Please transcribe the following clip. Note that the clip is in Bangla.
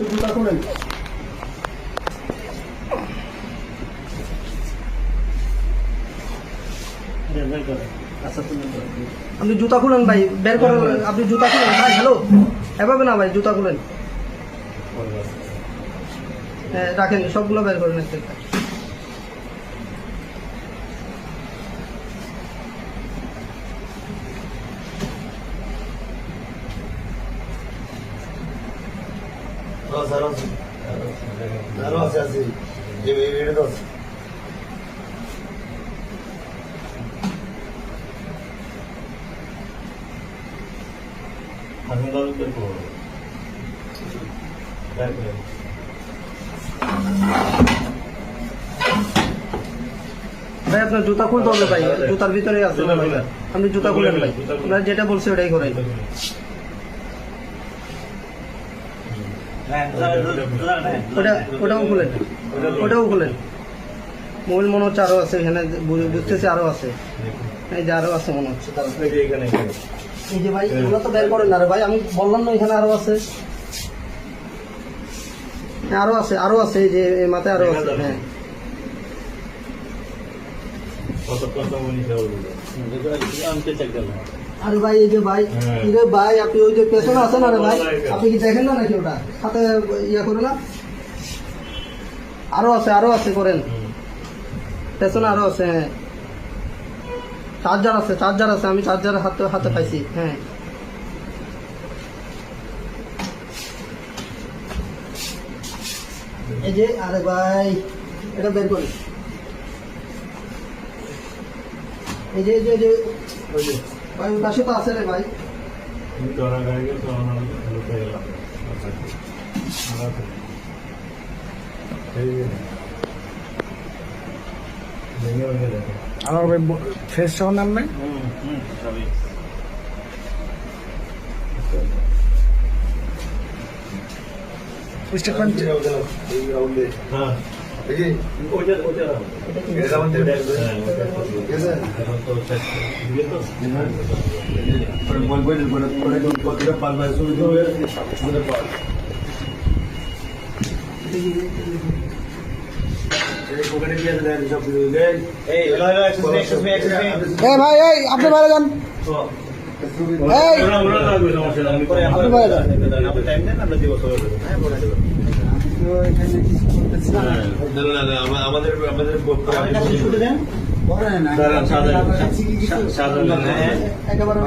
জুতা খুলেন। আপনি জুতা খুলেন ভাই, বের করেন। আপনি জুতা খুলেন ভাই। হ্যালো, এভাবে না ভাই, জুতা খুলেন। হ্যাঁ রাখেন, সবগুলো বের করেন একটা একটা। ভাই আপনার জুতা খুলতে হবে ভাই, জুতার ভিতরে আছে। আপনি জুতা খুলেন ভাই, আপনার যেটা বলছে ওটাই করেন। ওটাও খুলেন, ওটাও খুলেন। মোবাইল মনে হচ্ছে আরো আছে এখানে, বুঝতেছি আরো আছে। এই যে আরো আছে মনে হচ্ছে। এই যে ভাই এগুলো তো বের করেন না রে ভাই, আমি বললাম না এখানে আরো আছে। আরো আছে, আরো আছে, এই যে মাথায় আরো আছে। হ্যাঁ আরে ভাই এই যে ভাই, রে ভাই আপনি ওই যে পেছনে আছেন আরে ভাই, আপনি কি দেখেন না নাকি ওটা হাতে ইয়ে করে না? আরো আছে, আরো আছে করেন, পেছনে আরো আছে। হ্যাঁ চার্জার আছে, চার্জার আছে, আমি চার্জার হাতে হাতে পাইছি। হ্যাঁ এই যে, আরে ভাই এটা বের করি। এই যে যে ভাই ওর পাশে তো আছে রে ভাই। আমার ভাই ফেস সহ নাম নাই। ভাই এই আপনি বাইরে যান, আপনি বাইরে যান। একেবারে